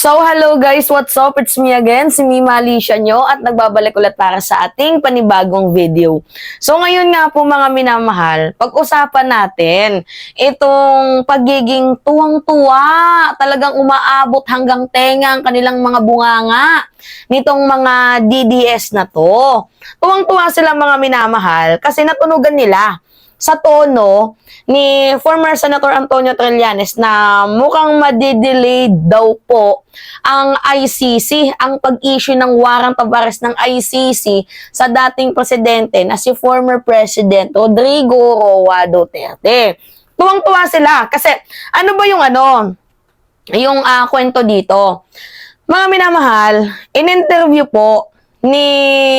So, hello guys, what's up? It's me again, si Mima Alicia nyo at nagbabalik ulit para sa ating panibagong video. So, ngayon nga po mga minamahal, pag-usapan natin itong pagiging tuwang-tuwa, talagang umaabot hanggang tenga ang kanilang mga bunganga nitong mga DDS na to. Tuwang-tuwa sila mga minamahal kasi natunugan nila sa tono ni former Senator Antonio Trillanes na mukhang madidelayed daw po ang ICC, ang pag-issue ng warrant of arrest ng ICC sa dating presidente na si former President Rodrigo Roa Duterte. Tuwang-tuwa sila kasi ano ba yung kwento dito? Mga minamahal, in-interview po ni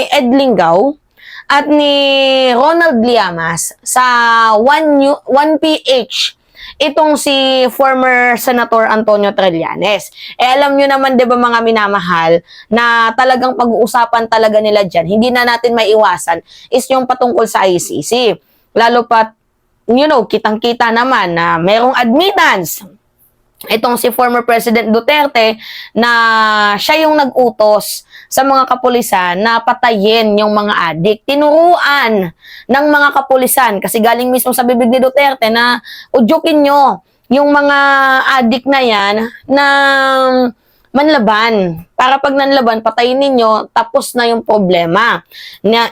Ed Linggaw at ni Ronald Llamas sa 1PH itong si former Senator Antonio Trillanes. Alam nyo naman 'di ba mga minamahal na talagang pag-uusapan talaga nila diyan. Hindi na natin maiwasan is yung patungkol sa ICC. Lalo pat kitang-kita naman na merong admittance itong si former President Duterte na siya yung nag-utos sa mga kapulisan na patayin yung mga adik. Tinuruan ng mga kapulisan kasi galing mismo sa bibig ni Duterte na udyukin nyo yung mga adik na yan na manlaban. Para pag nanlaban, patayin ninyo, tapos na yung problema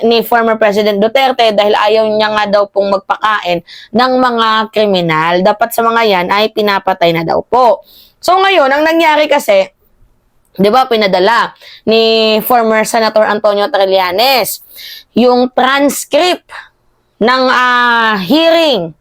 ni former President Duterte dahil ayaw niya nga daw pong magpakain ng mga kriminal. Dapat sa mga yan ay pinapatay na daw po. So ngayon, ang nangyari kasi, di ba, pinadala ni former Senator Antonio Trillanes yung transcript ng hearing.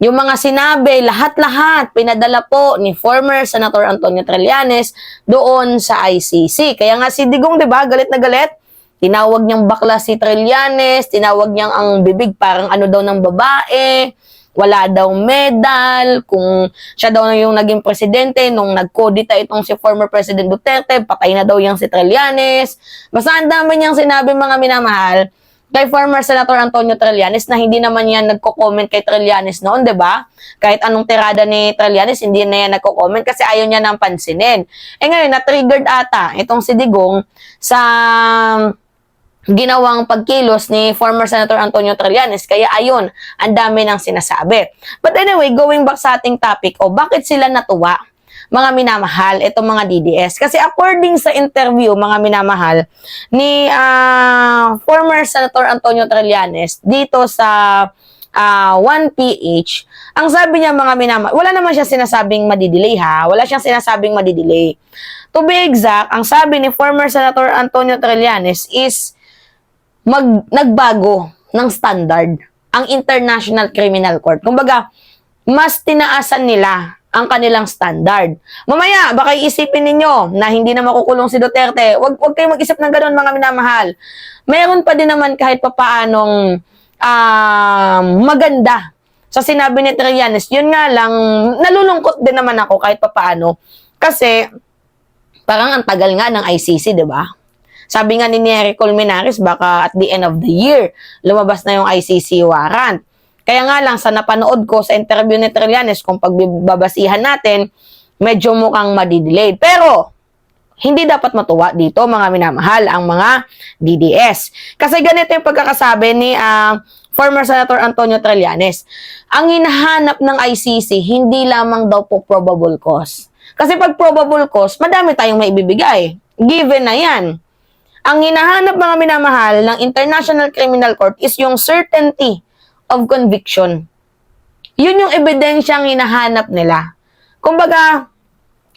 Yung mga sinabi, lahat-lahat, pinadala po ni former Senator Antonio Trillanes doon sa ICC. Kaya nga si Digong, di ba, galit na galit. Tinawag niyang bakla si Trillanes, tinawag niyang ang bibig parang ano daw ng babae, wala daw medal, kung siya daw na yung naging presidente nung nagkodita itong si former President Duterte, patay na daw yung si Trillanes. Basta ang dami niyang sinabi mga minamahal kay former Senator Antonio Trillanes na hindi naman yan nagko-comment kay Trillanes noon, 'di ba? Kahit anong tirada ni Trillanes, hindi na yan nagko-comment kasi ayaw niya nang pansinin. Ngayon, na-triggered ata itong si Digong sa ginawang pagkilos ni former Senator Antonio Trillanes. Kaya ayun, ang dami nang sinasabi. But anyway, going back sa ating topic, bakit sila natuwa? Mga minamahal, itong mga DDS. Kasi according sa interview, mga minamahal, ni former Senator Antonio Trillanes dito sa 1PH, ang sabi niya mga minamahal, wala naman siya sinasabing madidelay ha, wala siyang sinasabing madidelay. To be exact, ang sabi ni former Senator Antonio Trillanes is nagbago ng standard ang International Criminal Court. Kumbaga, mas tinaasan nila ang kanilang standard. Mamaya, baka iisipin ninyo na hindi na makukulong si Duterte. Wag kayong mag-isip ng gano'n, mga minamahal. Meron pa din naman kahit papaanong maganda sa sinabi ni Trillanes. Yun nga lang, nalulungkot din naman ako kahit papaano. Kasi, parang ang tagal nga ng ICC, di ba? Sabi nga ni Nery Colmenares, baka at the end of the year, lumabas na yung ICC warrant. Kaya nga lang, sa napanood ko sa interview ni Trillanes, kung pagbabasihan natin, medyo mukhang madidelayed. Pero, hindi dapat matuwa dito, mga minamahal, ang mga DDS. Kasi ganito yung pagkakasabi ni former Senator Antonio Trillanes. Ang hinahanap ng ICC, hindi lamang daw po probable cause. Kasi pag probable cause, madami tayong maibibigay. Given na yan. Ang hinahanap, mga minamahal, ng International Criminal Court is yung certainty of conviction. Yun yung ebidensyang hinahanap nila. Kumbaga,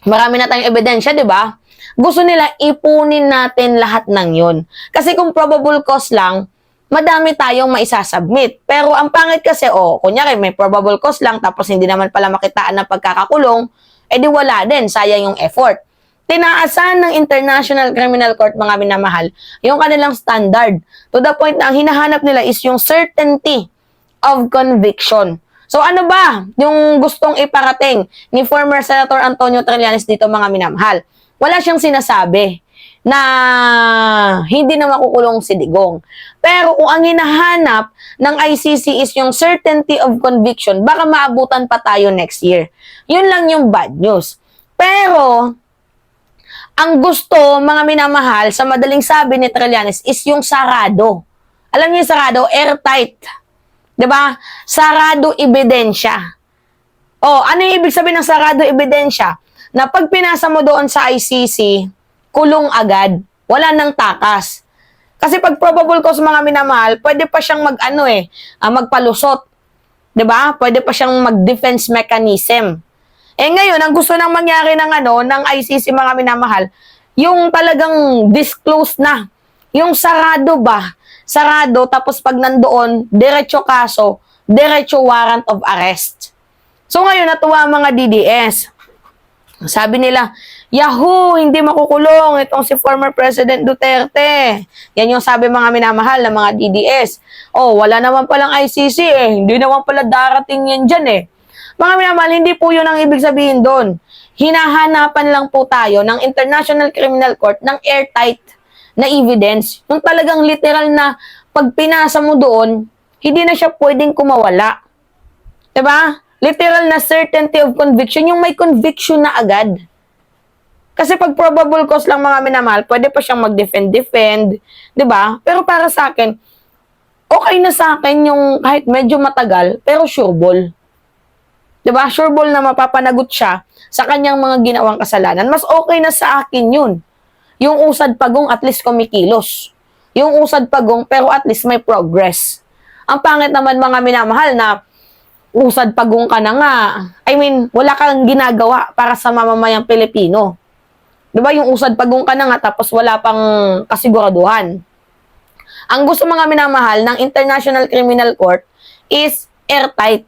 marami na tayong ebidensya, di ba? Gusto nila ipunin natin lahat ng yun. Kasi kung probable cause lang, madami tayong maisasubmit. Pero ang pangit kasi, kunyari may probable cause lang, tapos hindi naman pala makitaan ng pagkakakulong, edi wala din, sayang yung effort. Tinaasan ng International Criminal Court, mga minamahal, yung kanilang standard. To the point na ang hinahanap nila is yung certainty of conviction. So ano ba yung gustong iparating ni former Senator Antonio Trillanes dito, mga minamahal? Wala siyang sinasabi na hindi na makukulong si Digong. Pero kung ang hinahanap ng ICC is yung certainty of conviction, baka maabutan pa tayo next year. Yun lang yung bad news. Pero Ang gusto, mga minamahal, sa madaling sabi ni Trillanes is yung sarado. Alam niyo yung sarado? Airtight. 'Di ba? Sarado ebidensya. Oh, ano yung ibig sabihin ng sarado ebidensya? Na pag pinasa mo doon sa ICC, kulong agad. Wala nang takas. Kasi pag probable cause, mga minamahal, pwede pa siyang magpalusot. 'Di ba? Pwede pa siyang mag-defense mechanism. Eh ngayon, ang gusto nang mangyari ng ICC, mga minamahal, yung talagang disclose na. Yung sarado ba? Sarado, tapos pag nandoon, diretso kaso, diretso warrant of arrest. So ngayon, natuwa ang mga DDS. Sabi nila, Yahoo! Hindi makukulong itong si former President Duterte. Yan yung sabi, mga minamahal, ng mga DDS. Oh, wala naman palang ICC eh. Hindi naman pala darating yan dyan eh. Mga minamahal, hindi po yun ang ibig sabihin doon. Hinahanapan lang po tayo ng International Criminal Court ng airtight na evidence. Yung talagang literal na pag pinasa mo doon, hindi na siya pwedeng kumawala. Diba? Literal na certainty of conviction, yung may conviction na agad. Kasi pag probable cause lang, mga minamahal, pwede pa siyang mag-defend, diba? Pero para sa akin, okay na sa akin yung kahit medyo matagal, pero sure ball. Diba? Sure ball na mapapanagot siya sa kanyang mga ginawang kasalanan. Mas okay na sa akin yun. Yung usad pagong, at least kumikilos. Yung usad pagong, pero at least may progress. Ang pangit naman, mga minamahal, na usad pagong ka na nga. I mean, wala kang ginagawa para sa mamamayang Pilipino. Diba? Yung usad pagong ka na nga, tapos wala pang kasiguraduhan. Ang gusto, mga minamahal, ng International Criminal Court is airtight.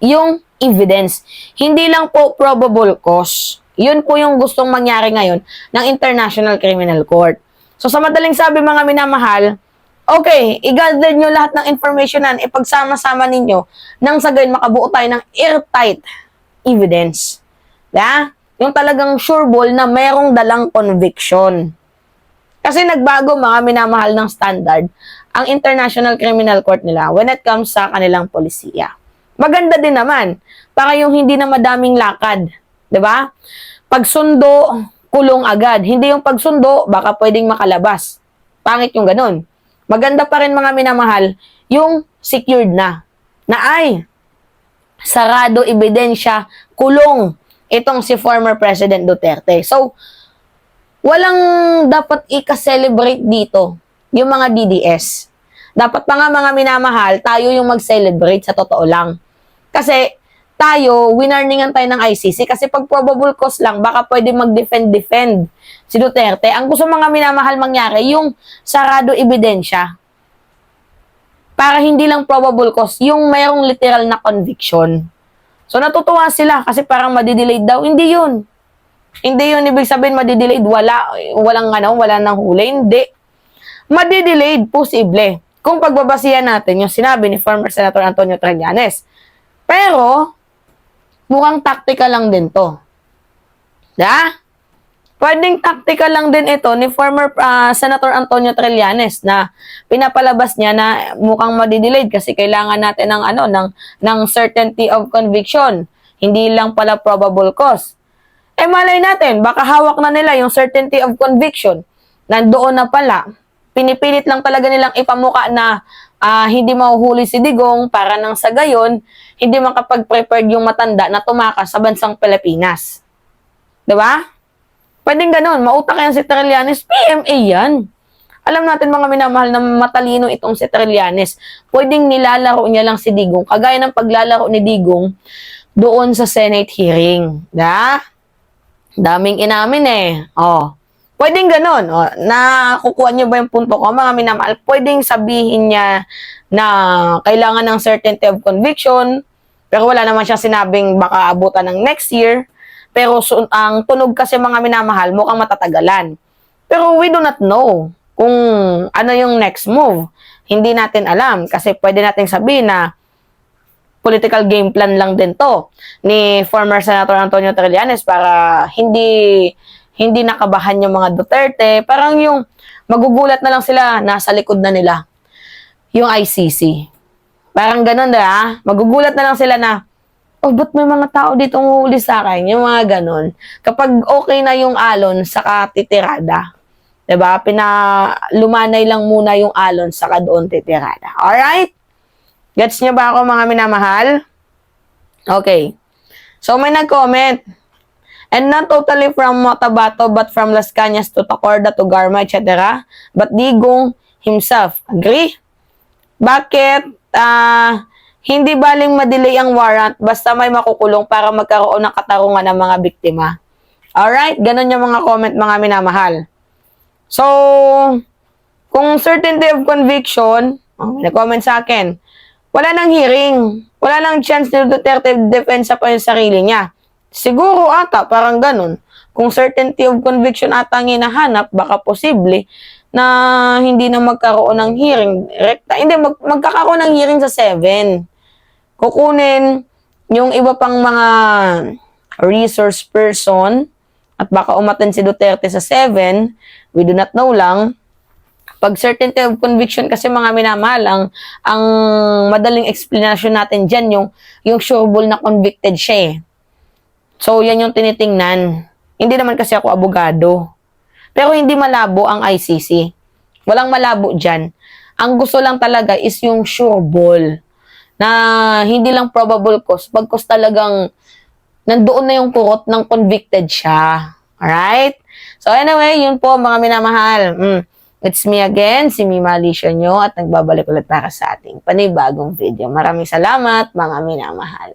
Yung evidence. Hindi lang po probable cause. Yun po yung gustong mangyari ngayon ng International Criminal Court. So, sa madaling sabi, mga minamahal, okay, i-gather nyo lahat ng information na ipagsama-sama ninyo nang sa gayon makabuo tayo ng airtight evidence. Yeah? Yung talagang sure ball na merong dalang conviction. Kasi nagbago, mga minamahal, ng standard ang International Criminal Court nila when it comes sa kanilang polisiya. Maganda din naman para yung hindi na madaming lakad. 'Di ba? Pagsundo, kulong agad. Hindi yung pagsundo, baka pwedeng makalabas. Pangit yung ganun. Maganda pa rin, mga minamahal, yung secured na ay sarado ebidensya, kulong itong si former President Duterte. So, walang dapat i-celebrate dito yung mga DDS. Dapat pa nga, mga minamahal, tayo yung mag-celebrate, sa totoo lang. Kasi tayo, winarningan tayo ng ICC kasi pag probable cause lang, baka pwede mag-defend si Duterte. Ang gusto, mga minamahal, mangyari, yung sarado ebidensya. Para hindi lang probable cause, yung mayroong literal na conviction. So natutuwa sila kasi parang madidelayed daw. Hindi yun. Hindi yun ibig sabihin madidelayed. Walang nang huli. Hindi. Madidelayed, posible. Kung pagbabasihan natin yung sinabi ni former Senator Antonio Trillanes. Pero, mukhang tactical lang din to. Da? Pwedeng tactical lang din ito ni former Senator Antonio Trillanes na pinapalabas niya na mukhang madidelayed kasi kailangan natin ng certainty of conviction. Hindi lang pala probable cause. Eh malay natin, baka hawak na nila yung certainty of conviction. Nandoon na pala. Pinipilit lang talaga nilang ipamuka na hindi mahuhuli si Digong para nang sa gayon, hindi makapag-prepared yung matanda na tumakas sa bansang Pilipinas. Diba? Pwedeng ganun. Mautak yan si Trillanes. PMA yan. Alam natin, mga minamahal, na matalino itong si Trillanes. Pwedeng nilalaro niya lang si Digong. Kagaya ng paglalaro ni Digong doon sa Senate hearing. Daming inamin eh. Pwedeng ganun. Nakukuha niyo ba yung punto ko, mga minamahal? Pwedeng sabihin niya na kailangan ng certainty of conviction, pero wala naman siya sinabing baka abutan ng next year. Pero ang tunog kasi, mga minamahal, mukhang matatagalan. Pero we do not know kung ano yung next move. Hindi natin alam kasi pwede nating sabihin na political game plan lang din to ni former Senator Antonio Trillanes para hindi nakabahan yung mga Duterte. Parang yung magugulat na lang sila, nasa likod na nila yung ICC. Parang ganun, magugulat na lang sila na oh, ba't may mga tao dito huli sa akin? Yung mga ganon. Kapag okay na yung alon, saka titirada. Diba? Lumanay lang muna yung alon, saka doon titirada. Alright? Gets nyo ba ako, mga minamahal? Okay. So, may nag-comment. And not totally from Motabato, but from Las Cañas to Tacorda to Garma, etc. But Digong himself. Agree? Bakit? Hindi baling madelay ang warrant basta may makukulong para magkaroon ng katarungan ng mga biktima. Alright? Ganun yung mga comment, mga minamahal. So, kung certainty of conviction, may comment sa akin, wala nang hearing. Wala nang chance ni Duterte defensa pa yung sarili niya. Siguro ata, parang ganun. Kung certainty of conviction ata ang hinahanap, baka posible na hindi na magkaroon ng hearing. Hindi, magkakaroon ng hearing sa 7. Kukunin yung iba pang mga resource person at baka umattend si Duterte sa 7. We do not know lang. Pag certainty of conviction kasi, mga minamahal, ang madaling explanation natin dyan, yung sureball na convicted siya eh. So, yan yung tinitingnan. Hindi naman kasi ako abogado. Pero hindi malabo ang ICC. Walang malabo dyan. Ang gusto lang talaga is yung sure ball. Na hindi lang probable cause. Pagkos talagang nandoon na yung kurot ng convicted siya. Alright? So anyway, yun po, mga minamahal. It's me again, si Mima Alicia nyo, at nagbabalik ulit para sa ating panibagong video. Maraming salamat, mga minamahal.